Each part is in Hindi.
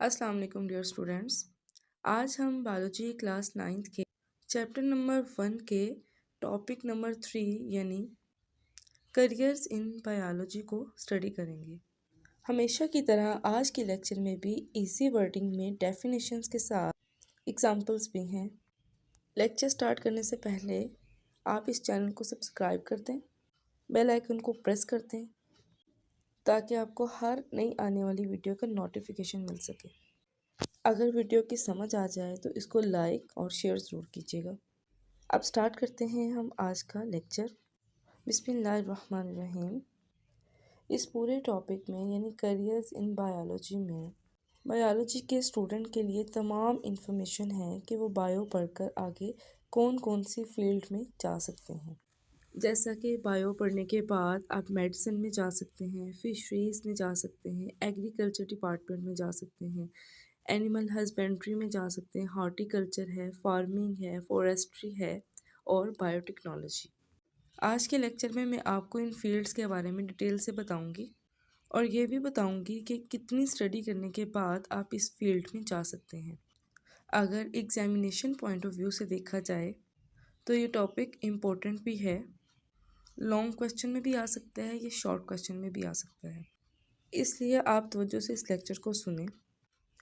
अस्सलाम वालेकुम डियर स्टूडेंट्स। आज हम बायोलॉजी क्लास 9th के चैप्टर नंबर 1 के टॉपिक नंबर 3 यानी करियर्स इन बायोलॉजी को स्टडी करेंगे। हमेशा की तरह आज के लेक्चर में भी इजी वर्डिंग में डेफिनेशंस के साथ एग्जांपल्स भी हैं। लेक्चर स्टार्ट करने से पहले आप इस चैनल को सब्सक्राइब कर दें, बेल आइकन को प्रेस कर दें ताकि आपको हर नई आने वाली वीडियो का नोटिफिकेशन मिल सके। अगर वीडियो की समझ आ जाए तो इसको लाइक और शेयर ज़रूर कीजिएगा। अब स्टार्ट करते हैं हम आज का लेक्चर। बिस्मिल्लाहिर्रहमानिर्रहीम। इस पूरे टॉपिक में यानी करियर्स इन बायोलॉजी में बायोलॉजी के स्टूडेंट के लिए तमाम इन्फॉर्मेशन है कि वो बायो पढ़कर आगे कौन कौन सी फील्ड में जा सकते हैं। जैसा कि बायो पढ़ने के बाद आप मेडिसिन में जा सकते हैं, फिशरीज़ में जा सकते हैं, एग्रीकल्चर डिपार्टमेंट में जा सकते हैं, एनिमल हस्बेंड्री में जा सकते हैं, हॉर्टिकल्चर है, फार्मिंग है, फॉरेस्ट्री है और बायोटेक्नोलॉजी। आज के लेक्चर में मैं आपको इन फील्ड्स के बारे में डिटेल से बताऊंगी और ये भी बताऊंगी कि कितनी स्टडी करने के बाद आप इस फील्ड में जा सकते हैं। अगर एग्जामिनेशन पॉइंट ऑफ व्यू से देखा जाए तो ये टॉपिक इम्पोर्टेंट भी है। लॉन्ग क्वेश्चन में भी आ सकता है, ये शॉर्ट क्वेश्चन में भी आ सकता है, इसलिए आप तवज्जो से इस लेक्चर को सुने।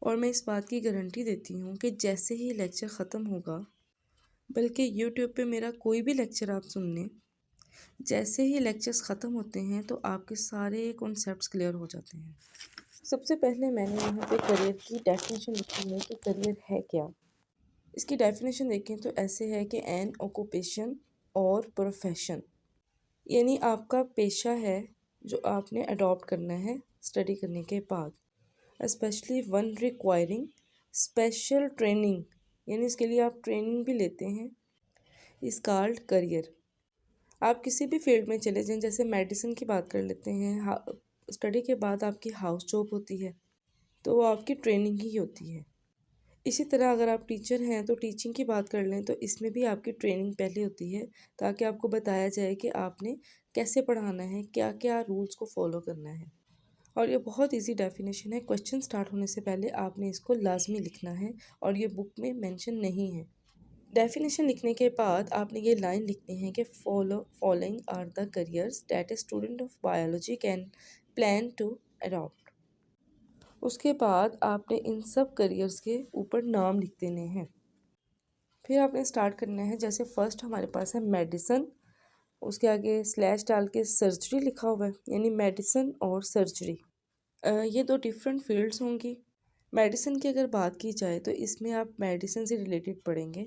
और मैं इस बात की गारंटी देती हूँ कि जैसे ही लेक्चर ख़त्म होगा, बल्कि यूट्यूब पे मेरा कोई भी लेक्चर आप सुन लें, जैसे ही लेक्चर्स ख़त्म होते हैं तो आपके सारे कॉन्सेप्ट्स क्लियर हो जाते हैं। सबसे पहले मैंने यहाँ पे करियर की डेफिनेशन लिखी है कि करियर है क्या। इसकी डेफिनेशन देखें तो ऐसे है कि एन ऑक्यूपेशन और प्रोफेशन, यानी आपका पेशा है जो आपने अडॉप्ट करना है स्टडी करने के बाद, specially one requiring special training, यानी इसके लिए आप ट्रेनिंग भी लेते हैं, इस कॉल्ड करियर। आप किसी भी फील्ड में चले जाएं, जैसे मेडिसिन की बात कर लेते हैं, स्टडी के बाद आपकी हाउस जॉब होती है तो वो आपकी ट्रेनिंग ही होती है। इसी तरह अगर आप टीचर हैं तो टीचिंग की बात कर लें तो इसमें भी आपकी ट्रेनिंग पहले होती है ताकि आपको बताया जाए कि आपने कैसे पढ़ाना है, क्या क्या रूल्स को फॉलो करना है। और ये बहुत इजी डेफिनेशन है। क्वेश्चन स्टार्ट होने से पहले आपने इसको लाजमी लिखना है और ये बुक में मेंशन नहीं है। डेफिनेशन लिखने के बाद आपने ये लाइन लिखनी है कि following are the careers that a student of biology can plan to adopt. उसके बाद आपने इन सब करियर्स के ऊपर नाम लिख देने हैं। फिर आपने स्टार्ट करना है, जैसे फर्स्ट हमारे पास है मेडिसिन, उसके आगे स्लैश डाल के सर्जरी लिखा हुआ है, यानी मेडिसिन और सर्जरी ये दो डिफरेंट फील्ड्स होंगी। मेडिसिन की अगर बात की जाए तो इसमें आप मेडिसिन से रिलेटेड पढ़ेंगे,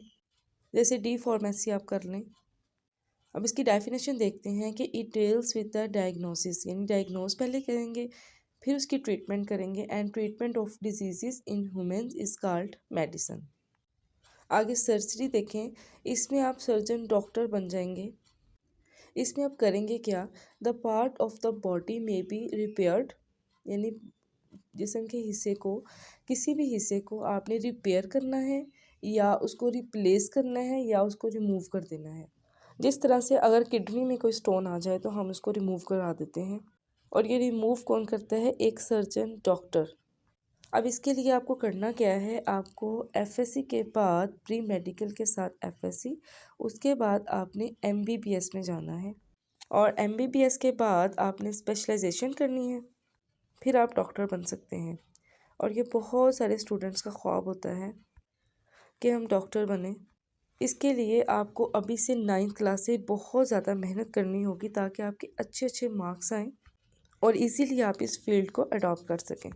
जैसे डी फार्मेसी आप कर लें। अब इसकी डेफिनेशन देखते हैं कि it deals with the diagnosis, यानी डायग्नोस पहले करेंगे फिर उसकी ट्रीटमेंट करेंगे, and treatment of disease in humans is called medicine. आगे सर्जरी देखें, इसमें आप सर्जन डॉक्टर बन जाएंगे। इसमें आप करेंगे क्या, the part of the body में बी रिपेयर्ड, यानी जिस्म के हिस्से को, किसी भी हिस्से को आपने रिपेयर करना है या उसको रिप्लेस करना है या उसको रिमूव कर देना है। जिस तरह से अगर किडनी में कोई स्टोन आ जाए तो हम उसको रिमूव करा देते हैं, और ये रिमूव कौन करता है, एक सर्जन डॉक्टर। अब इसके लिए आपको करना क्या है, आपको एफएससी के बाद प्री मेडिकल के साथ एफएससी, उसके बाद आपने एमबीबीएस में जाना है और एमबीबीएस के बाद आपने स्पेशलाइजेशन करनी है, फिर आप डॉक्टर बन सकते हैं। और ये बहुत सारे स्टूडेंट्स का ख्वाब होता है कि हम डॉक्टर बने। इसके लिए आपको अभी से 9th क्लास से बहुत ज़्यादा मेहनत करनी होगी ताकि आपके अच्छे अच्छे मार्क्स आएँ और इजीली आप इस फील्ड को अडॉप्ट कर सकें।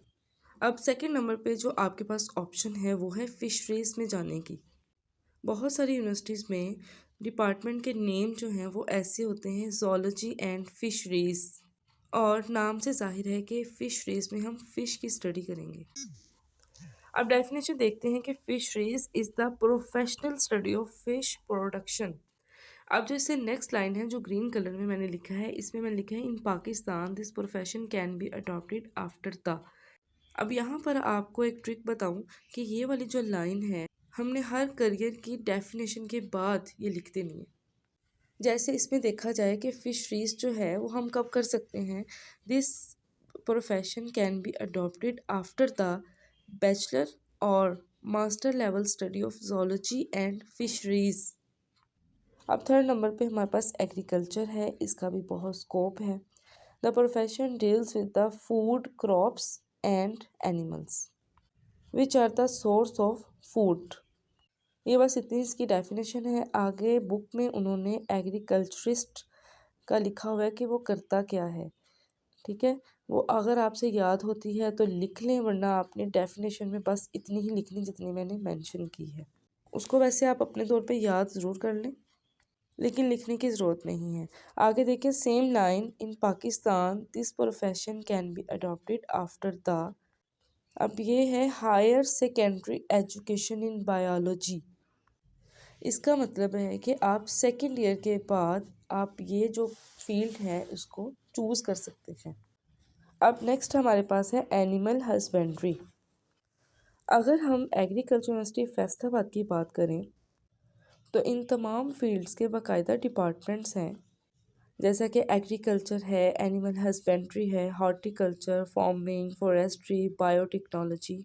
अब सेकंड नंबर पे जो आपके पास ऑप्शन है वो है फिशरीज़ में जाने की। बहुत सारी यूनिवर्सिटीज़ में डिपार्टमेंट के नेम जो हैं वो ऐसे होते हैं, ज़ूलॉजी एंड फिशरीज़, और नाम से जाहिर है कि फिशरीज़ में हम फ़िश की स्टडी करेंगे। अब डेफिनेशन देखते हैं कि fisheries is the professional study of fish production. अब जो इससे नेक्स्ट लाइन है जो ग्रीन कलर में मैंने लिखा है, इसमें मैंने लिखा है in Pakistan this profession can be adopted after the. अब यहाँ पर आपको एक ट्रिक बताऊँ कि ये वाली जो लाइन है हमने हर करियर की डेफिनेशन के बाद ये लिख देनी है। जैसे इसमें देखा जाए कि फिशरीज जो है वो हम कब कर सकते हैं, this profession can be adopted after the bachelor और master level study of zoology and fisheries. अब थर्ड नंबर पे हमारे पास एग्रीकल्चर है, इसका भी बहुत स्कोप है। The profession deals with the food crops and animals which are the source of food. ये बस इतनी इसकी डेफिनेशन है। आगे बुक में उन्होंने एग्रीकल्चरिस्ट का लिखा हुआ है कि वो करता क्या है। ठीक है, वो अगर आपसे याद होती है तो लिख लें, वरना आपने डेफिनेशन में बस इतनी ही लिखनी जितनी मैंने मेंशन की है। उसको वैसे आप अपने तौर पे याद ज़रूर कर लें, लेकिन लिखने की ज़रूरत नहीं है। आगे देखिए, same line in Pakistan this profession can be adopted after the. अब ये है higher secondary education in biology. इसका मतलब है कि आप सेकेंड ईयर के बाद आप ये जो फील्ड है उसको चूज़ कर सकते हैं। अब नेक्स्ट हमारे पास है एनिमल हस्बेंड्री। अगर हम एग्रीकल्चर यूनिवर्सिटी फैसलाबाद की बात करें तो इन तमाम फील्ड्स के बाकायदा डिपार्टमेंट्स हैं, जैसा कि एग्रीकल्चर है, एनिमल हस्बेंड्री है, हॉर्टिकल्चर, फार्मिंग, फॉरेस्ट्री, बायोटेक्नोलॉजी।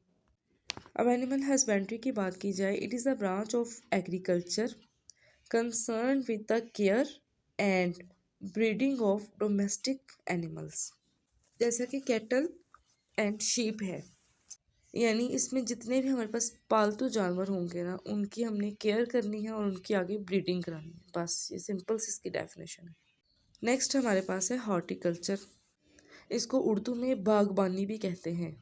अब एनिमल हस्बेंड्री की बात की जाए, it is a branch of agriculture concern with the care and breeding of domestic animals, जैसा कि कैटल एंड शीप है। यानी इसमें जितने भी हमारे पास पालतू जानवर होंगे ना, उनकी हमने केयर करनी है और उनकी आगे ब्रीडिंग करानी है। बस ये सिंपल सी इसकी डेफिनेशन है। नेक्स्ट हमारे पास है हॉर्टिकल्चर। इसको उर्दू में बागबानी भी कहते हैं।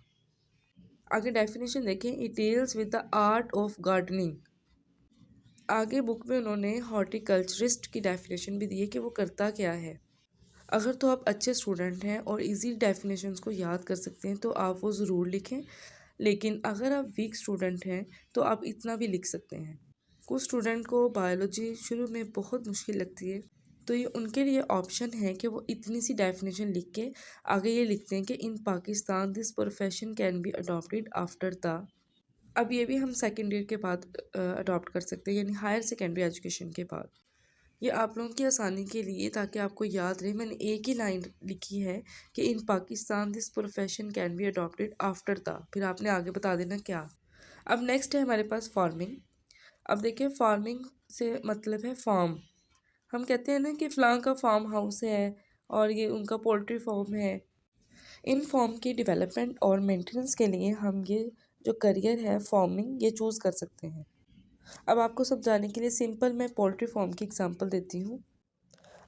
आगे डेफिनेशन देखें, it deals with the art of gardening. आगे बुक में उन्होंने हॉर्टिकल्चरिस्ट की डेफिनेशन भी दी है कि वो करता क्या है। अगर तो आप अच्छे स्टूडेंट हैं और इजी डेफिनेशंस को याद कर सकते हैं तो आप वो ज़रूर लिखें, लेकिन अगर आप वीक स्टूडेंट हैं तो आप इतना भी लिख सकते हैं। कुछ स्टूडेंट को बायोलॉजी शुरू में बहुत मुश्किल लगती है, तो ये उनके लिए ऑप्शन है कि वो इतनी सी डेफिनेशन लिख के आगे ये लिखते हैं कि in Pakistan this profession can be adopted after the. अब ये भी हम सेकेंड ईयर के बाद अडॉप्ट कर सकते हैं, यानी हायर सेकेंडरी एजुकेशन के बाद। ये आप लोगों की आसानी के लिए, ताकि आपको याद रहे, मैंने एक ही लाइन लिखी है कि in Pakistan this profession can be adopted after the, फिर आपने आगे बता देना क्या। अब नेक्स्ट है हमारे पास फार्मिंग। अब देखिए, फार्मिंग से मतलब है फार्म। हम कहते हैं ना कि फ़लाँ का फार्म हाउस है और ये उनका पोल्ट्री फार्म है। इन फार्म की डेवलपमेंट और मेंटेनेंस के लिए हम ये जो करियर है फार्मिंग, ये चूज़ कर सकते हैं। अब आपको समझाने के लिए सिंपल मैं पोल्ट्री फार्म की एग्जांपल देती हूँ।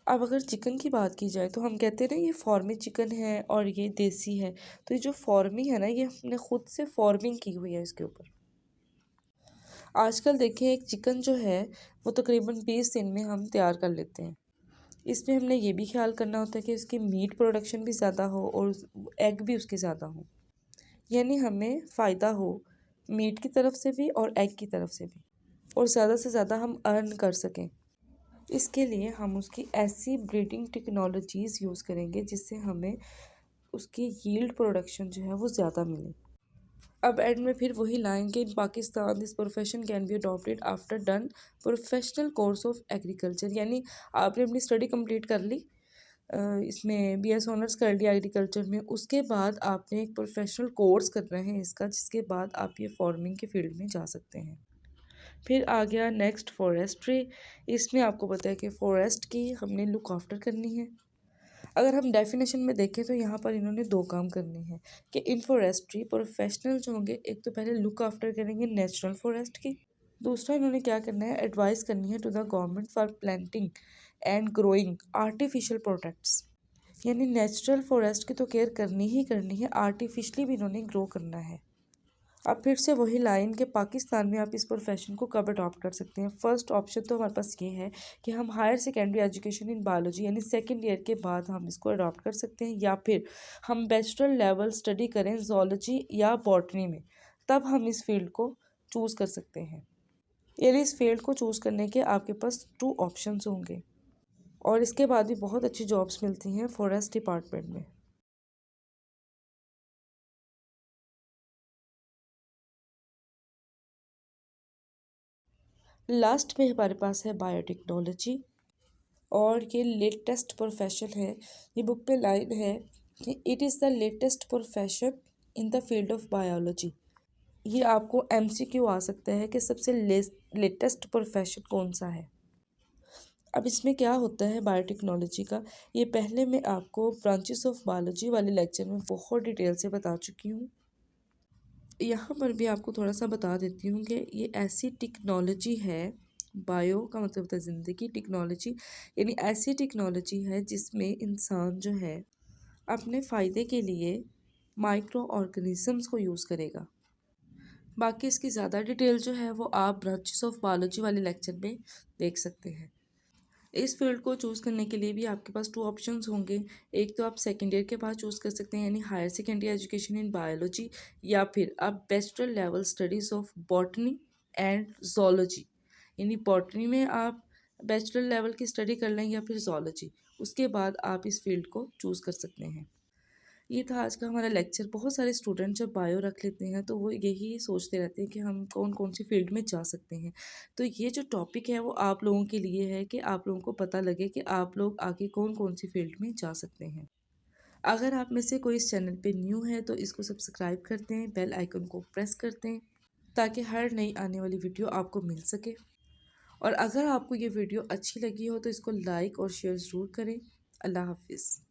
अब अगर चिकन की बात की जाए तो हम कहते हैं ना, ये फार्मी चिकन है और ये देसी है। तो ये जो फार्मी है ना, ये हमने खुद से फार्मिंग की हुई है इसके ऊपर। आजकल देखें, एक चिकन जो है वो तकरीबन 20 दिन में हम तैयार कर लेते हैं। इसमें हमने ये भी ख्याल करना होता है कि उसकी मीट प्रोडक्शन भी ज़्यादा हो और एग भी उसके ज़्यादा हो, यानी हमें फ़ायदा हो मीट की तरफ से भी और एग की तरफ से भी, और ज़्यादा से ज़्यादा हम अर्न कर सकें। इसके लिए हम उसकी ऐसी ब्रीडिंग टेक्नोलॉजीज़ यूज़ करेंगे जिससे हमें उसकी यील्ड प्रोडक्शन जो है वो ज़्यादा मिले। अब एंड में फिर वही लाइन कि in Pakistan this profession can be adopted after done professional course of agriculture. यानी आपने अपनी स्टडी कंप्लीट कर ली, इसमें बीएस ऑनर्स कर लिया एग्रीकल्चर में, उसके बाद आपने एक प्रोफेशनल कोर्स करना है इसका, जिसके बाद आप ये फार्मिंग के फील्ड में जा सकते हैं। फिर आ गया नेक्स्ट फॉरेस्ट्री। इसमें आपको पता है कि फॉरेस्ट की हमने लुक आफ्टर करनी है। अगर हम डेफिनेशन में देखें तो यहाँ पर इन्होंने दो काम करने हैं कि इन फॉरेस्ट्री प्रोफेशनल जो होंगे, एक तो पहले लुक आफ्टर करेंगे नेचुरल फॉरेस्ट की, दूसरा इन्होंने क्या करना है, एडवाइस करनी है to the government for planting and growing artificial products. यानी नेचुरल फॉरेस्ट की तो केयर करनी ही करनी है, आर्टिफिशली भी इन्होंने ग्रो करना है। अब फिर से वही लाइन के पाकिस्तान में आप इस प्रोफेशन को कब अडॉप्ट कर सकते हैं। फर्स्ट ऑप्शन तो हमारे पास ये है कि हम higher secondary education in biology यानी सेकेंड ईयर के बाद हम इसको अडॉप्ट कर सकते हैं, या फिर हम बैचलर लेवल स्टडी करें जोलॉजी या बॉटनी में, तब हम इस फील्ड को चूज़ कर सकते हैं। यानी इस फील्ड को चूज़ करने के आपके पास 2 ऑप्शंस होंगे, और इसके बाद भी बहुत अच्छी जॉब्स मिलती हैं फॉरेस्ट डिपार्टमेंट में। लास्ट में हमारे पास है बायोटेक्नोलॉजी, और ये लेटेस्ट प्रोफेशन है। ये बुक पे लाइन है कि it is the latest profession in the field of biology. ये आपको MCQ आ सकता है कि सबसे लेटेस्ट प्रोफेशन कौन सा है। अब इसमें क्या होता है बायोटेक्नोलॉजी का, ये पहले मैं आपको ब्रांचेस ऑफ बायोलॉजी वाले लेक्चर में बहुत डिटेल से बता चुकी हूँ। यहाँ पर भी आपको थोड़ा सा बता देती हूँ कि ये ऐसी टेक्नोलॉजी है, बायो का मतलब होता है ज़िंदगी, टेक्नोलॉजी यानी ऐसी टेक्नोलॉजी है जिसमें इंसान जो है अपने फ़ायदे के लिए माइक्रो ऑर्गेनिजम्स को यूज़ करेगा। बाकी इसकी ज़्यादा डिटेल जो है वो आप ब्रांचेस ऑफ बायोलॉजी वाले लेक्चर में देख सकते हैं। इस फील्ड को चूज़ करने के लिए भी आपके पास 2 ऑप्शंस होंगे। एक तो आप सेकेंड ईयर के बाद चूज़ कर सकते हैं यानी higher secondary education in biology, या फिर आप bachelor level studies of botany and zoology यानी बॉटनी में आप बैचलर लेवल की स्टडी कर लें या फिर ज़ूलॉजी, उसके बाद आप इस फील्ड को चूज़ कर सकते हैं। ये था आज का हमारा लेक्चर। बहुत सारे स्टूडेंट जब बायो रख लेते हैं तो वो यही सोचते रहते हैं कि हम कौन कौन सी फील्ड में जा सकते हैं। तो ये जो टॉपिक है वो आप लोगों के लिए है कि आप लोगों को पता लगे कि आप लोग आगे कौन कौन सी फील्ड में जा सकते हैं। अगर आप में से कोई इस चैनल पे न्यू है तो इसको सब्सक्राइब करते हैं, बेल आइकन को प्रेस करते हैं ताकि हर नई आने वाली वीडियो आपको मिल सके। और अगर आपको ये वीडियो अच्छी लगी हो तो इसको लाइक और शेयर ज़रूर करें। अल्लाह हाफिज़।